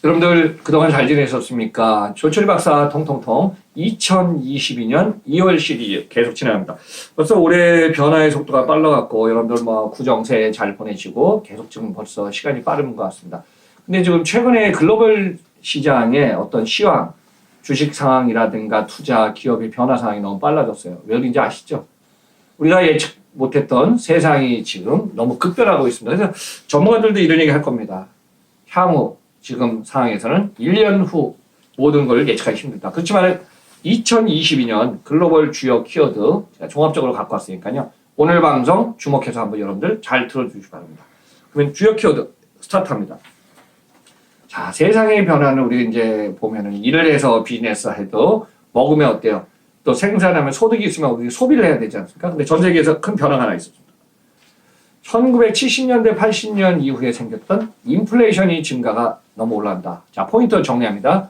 여러분들 그동안 잘 지내셨습니까? 조철희 박사 통통통 2022년 2월 시리즈 계속 진행합니다. 벌써 올해 변화의 속도가 빨라갖고 여러분들 뭐 구정새 잘 보내시고 계속 지금 벌써 시간이 빠른 것 같습니다. 근데 지금 최근에 글로벌 시장의 어떤 시황, 주식 상황이라든가 투자, 기업의 변화 상황이 너무 빨라졌어요. 왜 그런지 아시죠? 우리가 예측 못했던 세상이 지금 너무 급변하고 있습니다. 그래서 전문가들도 이런 얘기 할 겁니다. 향후 지금 상황에서는 1년 후 모든 걸 예측하기 힘들다. 그렇지만 2022년 글로벌 주요 키워드 제가 종합적으로 갖고 왔으니까요. 오늘 방송 주목해서 한번 여러분들 잘 들어주시기 바랍니다. 그러면 주요 키워드 스타트합니다. 자, 세상의 변화는 우리 이제 보면은 일을 해서 비즈니스 해도 먹으면 어때요? 또 생산하면 소득이 있으면 우리 소비를 해야 되지 않습니까? 근데 전 세계에서 큰 변화가 하나 있었습니다. 1970년대, 80년 이후에 생겼던 인플레이션이 증가가 너무 올라간다. 자, 포인트 정리합니다.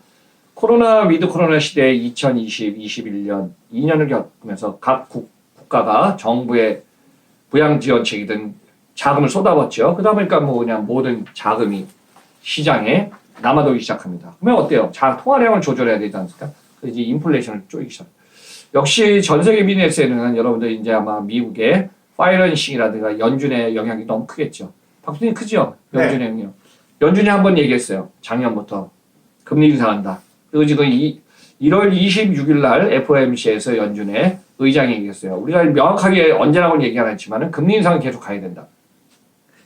코로나, 위드 코로나 시대에 2020, 21년 2년을 겪으면서 각 국가가 정부의 부양지원책이든 자금을 쏟아붓죠. 그러다 보니까 뭐 그냥 모든 자금이 시장에 남아돌기 시작합니다. 그러면 어때요? 통화량을 조절해야 되지 않습니까? 그래서 이제 인플레이션을 쪼이기 시작. 역시 전 세계 비즈니스에는 여러분들 이제 아마 미국의 파이낸싱이라든가 연준의 영향이 너무 크겠죠. 박수님 크죠? 연준의 영향. 네. 연준이 한번 얘기했어요. 작년부터 금리 인상한다. 그리고 지금 1월 26일 날 FOMC에서 연준의 의장이 얘기했어요. 우리가 명확하게 언제라고는 얘기 안 했지만 금리 인상은 계속 가야 된다.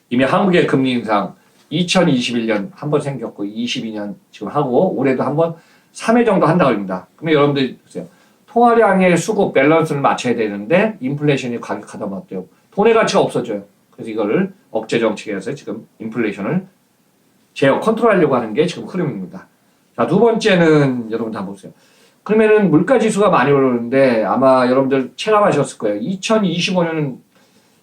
이미 한국의 금리 인상 2021년 한 번 생겼고 22년 지금 하고 올해도 한번 3회 정도 한다고 합니다. 그러면 여러분들 보세요. 통화량의 수급 밸런스를 맞춰야 되는데 인플레이션이 가격하다 어때요? 돈의 가치가 없어져요. 그래서 이거를 억제 정책에서 지금 인플레이션을 제어 컨트롤하려고 하는 게 지금 흐름입니다. 자, 두 번째는 여러분 다 보세요. 그러면은 물가 지수가 많이 오르는데 아마 여러분들 체감하셨을 거예요. 2025년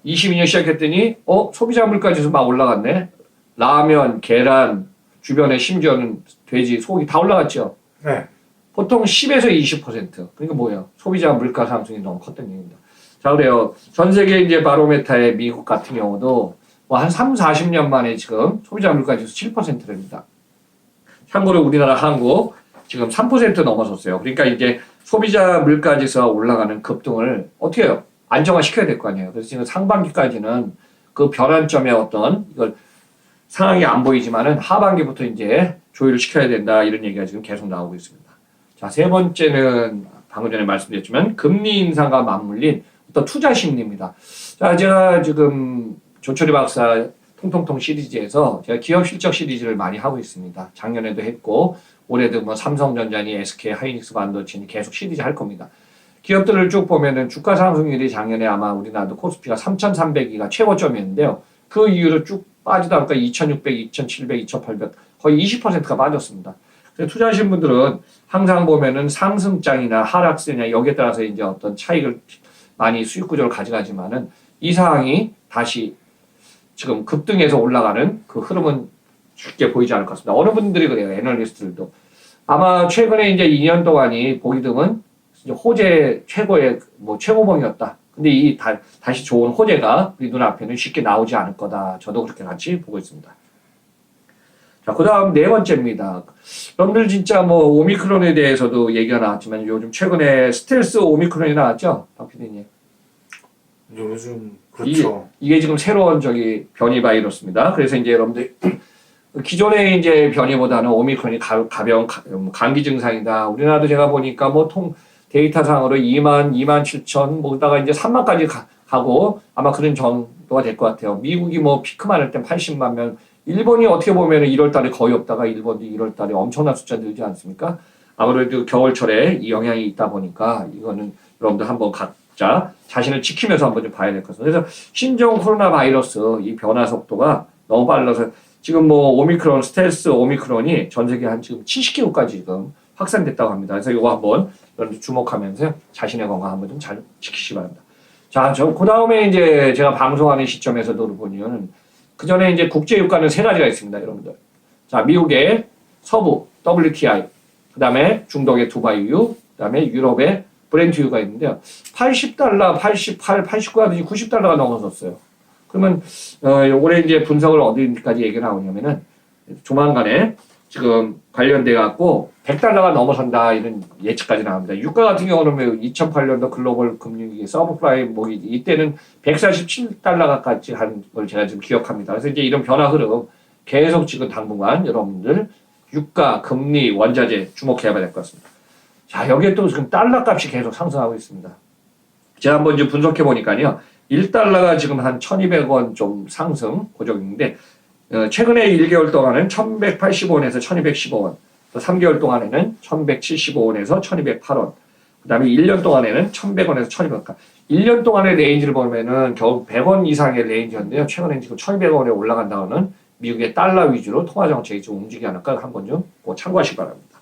22년 시작했더니 소비자 물가 지수 막 올라갔네. 라면, 계란, 주변에 심지어는 돼지, 소고기 다 올라갔죠. 네. 보통 10에서 20%. 그러니까 뭐예요? 소비자 물가 상승이 너무 컸다는 얘기입니다. 자, 그래요. 전 세계 이제 바로메타의 미국 같은 경우도 뭐 한 3, 40년 만에 지금 소비자 물가 지수 7%입니다. 참고로 우리나라 한국 지금 3% 넘어섰어요. 그러니까 이제 소비자 물가 지수가 올라가는 급등을 어떻게 해요? 안정화시켜야 될 거 아니에요. 그래서 지금 상반기까지는 그 변환점의 어떤 이걸 상황이 안 보이지만은 하반기부터 이제 조율을 시켜야 된다. 이런 얘기가 지금 계속 나오고 있습니다. 자, 세 번째는 방금 전에 말씀드렸지만 금리 인상과 맞물린 어떤 투자 심리입니다. 자, 제가 지금 조철희 박사 통통통 시리즈에서 제가 기업 실적 시리즈를 많이 하고 있습니다. 작년에도 했고 올해도 뭐 삼성전자니 SK 하이닉스 반도체니 계속 시리즈 할 겁니다. 기업들을 쭉 보면은 주가 상승률이 작년에 아마 우리나라도 코스피가 3,300이가 최고점이었는데요. 그 이후로 쭉 빠지다 보니까 2,600, 2,700, 2,800 거의 20%가 빠졌습니다. 투자하신 분들은 항상 보면은 상승장이나 하락세냐 여기에 따라서 이제 어떤 차익을 많이 수익 구조를 가져가지만은 이 상황이 다시 지금 급등해서 올라가는 그 흐름은 쉽게 보이지 않을 것 같습니다. 어느 분들이 그래요. 애널리스트들도. 아마 최근에 이제 2년 동안이 보기 드문 호재 최고의 최고봉이었다. 근데 다시 좋은 호재가 우리 눈앞에는 쉽게 나오지 않을 거다. 저도 그렇게 같이 보고 있습니다. 자, 그 다음 네 번째입니다. 여러분들 진짜 오미크론에 대해서도 얘기가 나왔지만 요즘 최근에 스텔스 오미크론이 나왔죠? 박 PD님. 요즘, 그렇죠. 이게 지금 새로운 변이 바이러스입니다. 그래서 이제 여러분들 기존의 이제 변이보다는 오미크론이 가벼운 감기 증상이다. 우리나라도 제가 보니까 데이터상으로 2만, 2만 7천, 그러다가 이제 3만까지 가고 아마 그런 정도가 될 것 같아요. 미국이 피크만 할 땐 80만 명, 일본이 어떻게 보면 1월 달에 거의 없다가 일본도 1월 달에 엄청난 숫자 늘지 않습니까? 아무래도 겨울철에 이 영향이 있다 보니까 이거는 여러분들 한번 각자 자신을 지키면서 한번 좀 봐야 될 것 같습니다. 그래서 신종 코로나 바이러스 이 변화 속도가 너무 빨라서 지금 오미크론, 스텔스 오미크론이 전 세계 한 지금 70개국까지 지금 확산됐다고 합니다. 그래서 이거 한번 여러분들 주목하면서 자신의 건강 한번 좀 잘 지키시기 바랍니다. 자, 그 다음에 이제 제가 방송하는 시점에서도 보면 그 전에 이제 국제유가는 세 가지가 있습니다, 여러분들. 자, 미국의 서부 WTI, 그 다음에 중동의 두바이유, 그 다음에 유럽의 브렌트유가 있는데요. 80달러, 88, 89하든지 90달러가 넘어섰어요. 그러면 올해 이제 분석을 어디까지 얘기가 나오냐면은 조만간에 지금 관련돼 갖고 100달러가 넘어선다 이런 예측까지 나옵니다. 유가 같은 경우는 2008년도 글로벌 금융위기 서브프라임 뭐 이때는 147달러까지 한 걸 제가 지금 기억합니다. 그래서 이제 이런 변화 흐름 계속 지금 당분간 여러분들 유가, 금리, 원자재 주목해야 될 것 같습니다. 자, 여기에 또 지금 달러 값이 계속 상승하고 있습니다. 제가 한번 이제 분석해 보니까요. 1달러가 지금 한 1200원 좀 상승 고정인데 최근에 1개월 동안은 1185원에서 1215원, 또 3개월 동안에는 1175원에서 1208원, 그 다음에 1년 동안에는 1100원에서 1200원. 1년 동안의 레인지를 보면은 겨우 100원 이상의 레인지였는데요. 최근에 지금 1200원에 올라간다는 미국의 달러 위주로 통화 정책이 좀 움직이지 않을까 한번 좀 참고하시기 바랍니다.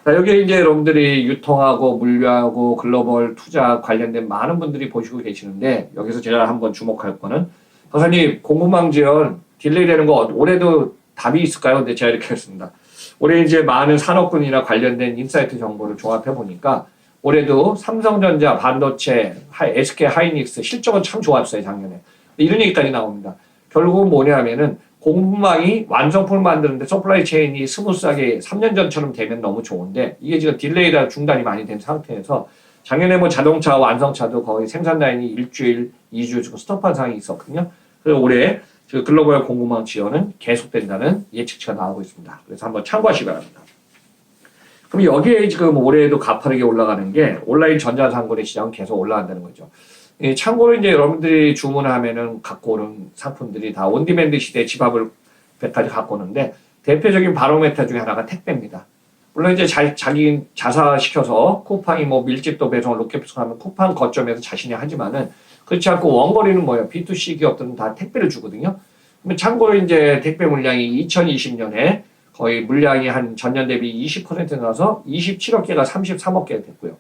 자, 여기에 이제 여러분들이 유통하고 물류하고 글로벌 투자 관련된 많은 분들이 보시고 계시는데 여기서 제가 한번 주목할 거는 박사님 공급망 지연 딜레이 되는 거 올해도 답이 있을까요? 근데 제가 이렇게 했습니다. 올해 이제 많은 산업군이나 관련된 인사이트 정보를 종합해 보니까 올해도 삼성전자, 반도체, SK 하이닉스 실적은 참 좋았어요 작년에. 이런 얘기까지 나옵니다. 결국은 뭐냐면은 공급망이 완성품을 만드는데 서플라이 체인이 스무스하게 3년 전처럼 되면 너무 좋은데 이게 지금 딜레이라 중단이 많이 된 상태에서 작년에 뭐 자동차 완성차도 거의 생산 라인이 일주일, 2주 지금 스톱한 상황이 있었거든요. 그래서 올해 글로벌 공급망 지연은 계속된다는 예측치가 나오고 있습니다. 그래서 한번 참고하시기 바랍니다. 그럼 여기에 지금 올해에도 가파르게 올라가는 게 온라인 전자상거래 시장은 계속 올라간다는 거죠. 참고로 이제 여러분들이 주문하면은 갖고 오는 상품들이 다 온디맨드 시대 집합을 배까지 갖고 오는데 대표적인 바로메터 중에 하나가 택배입니다. 물론 이제 자기 자사시켜서 쿠팡이 뭐 밀집도 배송, 로켓 배송하면 쿠팡 거점에서 자신이 하지만은 그렇지 않고 원거리는 뭐예요? B2C 기업들은 다 택배를 주거든요. 참고로 이제 택배 물량이 2020년에 거의 물량이 한 전년 대비 20% 늘어서 27억 개가 33억 개가 됐고요.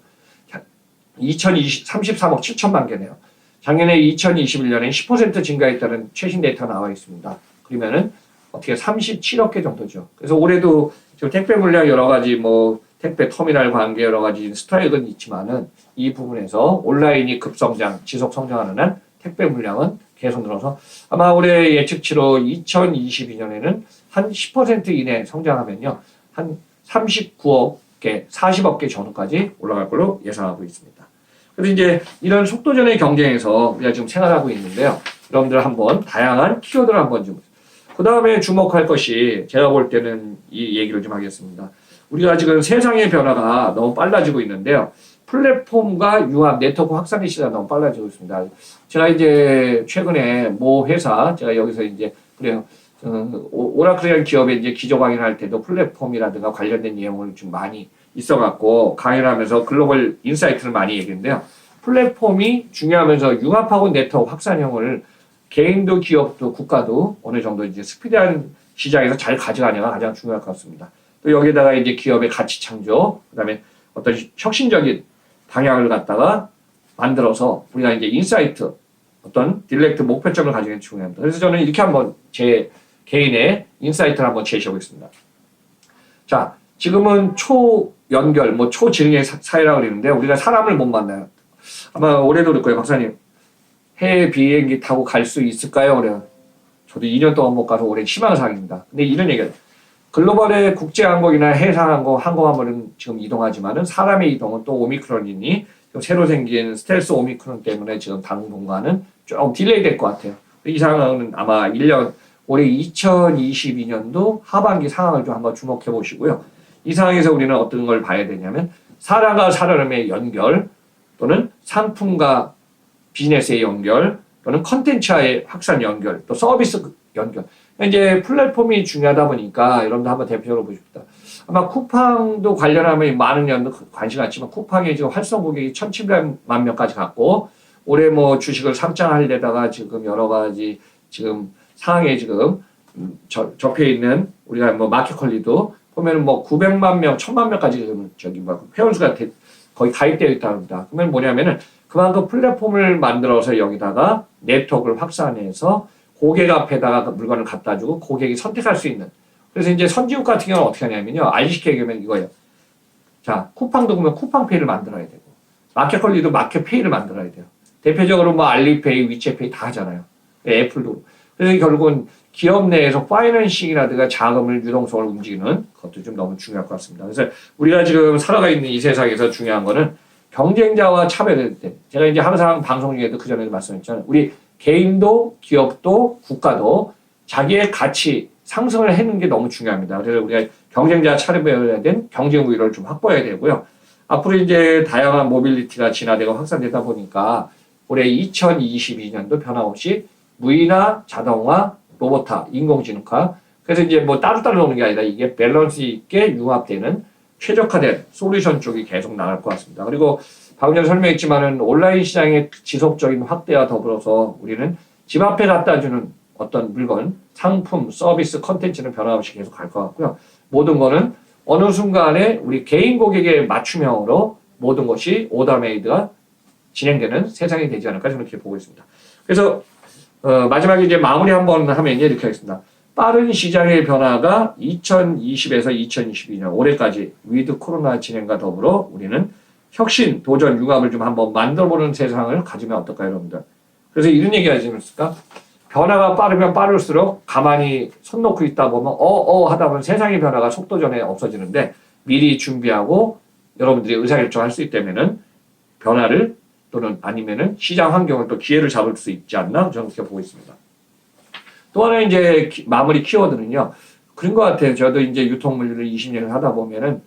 33억 7천만 개네요. 작년에 2021년에 10% 증가했다는 최신 데이터가 나와 있습니다. 그러면은 어떻게 37억 개 정도죠. 그래서 올해도 지금 택배 물량 여러 가지 뭐 택배 터미널 관계 여러 가지 스트라이크는 있지만은 이 부분에서 온라인이 급성장, 지속 성장하는 한 택배 물량은 계속 늘어서 아마 올해 예측치로 2022년에는 한 10% 이내 성장하면요. 한 39억 개, 40억 개 전후까지 올라갈 걸로 예상하고 있습니다. 그래서 이제 이런 속도전의 경쟁에서 우리가 지금 생활하고 있는데요. 여러분들 한번 다양한 키워드를 한번 좀. 그 다음에 주목할 것이 제가 볼 때는 이 얘기를 좀 하겠습니다. 우리가 지금 세상의 변화가 너무 빨라지고 있는데요. 플랫폼과 융합, 네트워크 확산의 시대가 너무 빨라지고 있습니다. 제가 이제 최근에 모 회사, 제가 여기서 이제, 그래요. 오라클이라는 기업에 이제 기조 강연할 때도 플랫폼이라든가 관련된 내용을 좀 많이 있어갖고 강연하면서 글로벌 인사이트를 많이 얘기했는데요. 플랫폼이 중요하면서 융합하고 네트워크 확산형을 개인도 기업도 국가도 어느 정도 이제 스피드한 시장에서 잘 가져가냐가 가장 중요할 것 같습니다. 또 여기에다가 이제 기업의 가치 창조, 그 다음에 어떤 혁신적인 방향을 갖다가 만들어서 우리가 이제 인사이트, 어떤 딜렉트 목표점을 가지는 게 중요합니다. 그래서 저는 이렇게 한번 제 개인의 인사이트를 한번 제시하겠습니다. 자, 지금은 초연결, 뭐 초지능의 사회라고 그러는데 우리가 사람을 못 만나요. 아마 올해도 그럴 거예요, 박사님. 해외 비행기 타고 갈 수 있을까요? 그래요. 저도 2년 동안 못 가서 올해 희망사항입니다. 근데 이런 얘기예요. 글로벌의 국제항공이나 해상항공, 항공화물은 지금 이동하지만은 사람의 이동은 또 오미크론이니 새로 생긴 스텔스 오미크론 때문에 지금 당분간은 좀 딜레이 될 것 같아요. 이 상황은 아마 1년, 올해 2022년도 하반기 상황을 좀 한번 주목해 보시고요. 이 상황에서 우리는 어떤 걸 봐야 되냐면 사람과 사람의 연결 또는 상품과 비즈니스의 연결 또는 컨텐츠와의 확산 연결 또 서비스 연결. 이제 플랫폼이 중요하다 보니까 여러분도 한번 대표적으로 보십시다. 아마 쿠팡도 관련하면 많은 연도 관심 갖지만 쿠팡의 지금 활성 고객이 1,700만 명까지 갔고 올해 뭐 주식을 상장하려다가 지금 여러 가지 지금 상황에 지금 접해 있는 우리가 뭐 마켓컬리도 보면은 뭐 900만 명, 1,000만 명까지 지금 저기 뭐 회원수가 거의 가입되어 있다고 합니다. 그러면 뭐냐면은 그만큼 플랫폼을 만들어서 여기다가 네트워크를 확산해서 고객 앞에다가 물건을 갖다 주고 고객이 선택할 수 있는. 그래서 이제 선진국 같은 경우는 어떻게 하냐면요. 쉽게 얘기하면 이거예요. 자, 쿠팡도 그러면 쿠팡페이를 만들어야 되고, 마켓컬리도 마켓페이를 만들어야 돼요. 대표적으로 뭐 알리페이, 위챗페이 다 하잖아요. 애플도. 그래서 결국은 기업 내에서 파이낸싱이라든가 자금을 유동성을 움직이는 것도 좀 너무 중요할 것 같습니다. 그래서 우리가 지금 살아가 있는 이 세상에서 중요한 거는 경쟁자와 차별될 때, 제가 이제 항상 방송 중에도 그 전에도 말씀했잖아요. 우리 개인도 기업도 국가도 자기의 가치 상승을 해는 게 너무 중요합니다. 그래서 우리가 경쟁자 차별해야 된 경쟁 우위를 좀 확보해야 되고요. 앞으로 이제 다양한 모빌리티가 진화되고 확산되다 보니까 올해 2022년도 변함없이 무인화, 자동화, 로봇화, 인공지능화. 그래서 이제 뭐 따로따로 오는 게 아니라 이게 밸런스 있게 융합되는 최적화된 솔루션 쪽이 계속 나갈 것 같습니다. 그리고 방금 전에 설명했지만은 온라인 시장의 지속적인 확대와 더불어서 우리는 집 앞에 갖다 주는 어떤 물건, 상품, 서비스, 컨텐츠는 변함없이 계속 갈 것 같고요. 모든 거는 어느 순간에 우리 개인 고객의 맞춤형으로 모든 것이 오더 메이드가 진행되는 세상이 되지 않을까 저는 그렇게 보고 있습니다. 그래서 마지막에 이제 마무리 한번 하면 이렇게 하겠습니다. 빠른 시장의 변화가 2020에서 2022년 올해까지 위드 코로나 진행과 더불어 우리는 혁신, 도전, 융합을 좀 한번 만들어보는 세상을 가지면 어떨까요, 여러분들? 그래서 이런 얘기 하지 않습니까? 변화가 빠르면 빠를수록 가만히 손 놓고 있다 보면 하다 보면 세상의 변화가 속도 전에 없어지는데 미리 준비하고 여러분들이 의사결정할 수 있다면은 변화를 또는 아니면은 시장 환경을 또 기회를 잡을 수 있지 않나 저는 그렇게 보고 있습니다. 또 하나 이제 마무리 키워드는요. 그런 것 같아요. 저도 이제 유통물류를 20년을 하다 보면은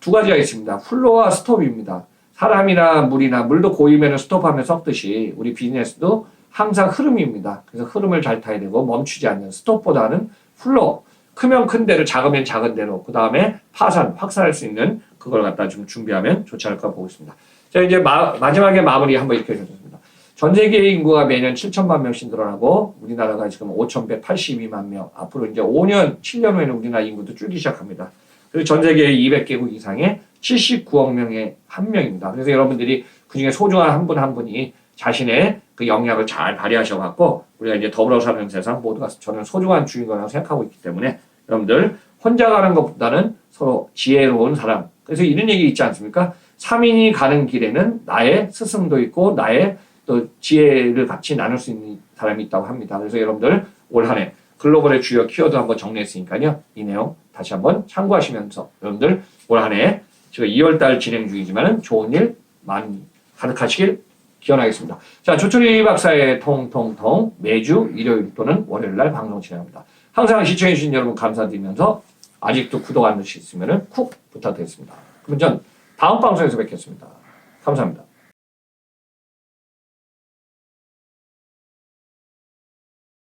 두 가지가 있습니다. 플로와 스톱입니다. 사람이나 물이나 물도 고이면 스톱하면 썩듯이 우리 비즈니스도 항상 흐름입니다. 그래서 흐름을 잘 타야 되고 멈추지 않는 스톱보다는 플로, 크면 큰 대로 작으면 작은 대로 그 다음에 파산, 확산할 수 있는 그걸 갖다 좀 준비하면 좋지 않을까 보고 있습니다. 자 이제 마지막에 마무리 한번 이렇게 해주셨습니다. 전 세계 인구가 매년 7천만 명씩 늘어나고 우리나라가 지금 5,182만 명. 앞으로 이제 5년, 7년 후에는 우리나라 인구도 줄기 시작합니다. 그리고 전 세계 200개국 이상의 79억 명의 한 명입니다. 그래서 여러분들이 그중에 소중한 한 분 한 분이 자신의 그 역량을 잘 발휘하셔갖고 우리가 이제 더불어 사는 세상 모두가 저는 소중한 주인공이라고 생각하고 있기 때문에 여러분들 혼자 가는 것보다는 서로 지혜로운 사람. 그래서 이런 얘기 있지 않습니까? 3인이 가는 길에는 나의 스승도 있고 나의 또 지혜를 같이 나눌 수 있는 사람이 있다고 합니다. 그래서 여러분들 올 한 해 글로벌의 주요 키워드 한번 정리했으니까요. 이 내용 다시 한번 참고하시면서 여러분들 올 한 해 지금 2월달 진행 중이지만 좋은 일 많이 가득하시길 기원하겠습니다. 자, 조철희 박사의 통통통 매주 일요일 또는 월요일날 방송 진행합니다. 항상 시청해주신 여러분 감사드리면서 아직도 구독 안 누르셨으면 쿡 부탁드리겠습니다. 그럼 전 다음 방송에서 뵙겠습니다. 감사합니다.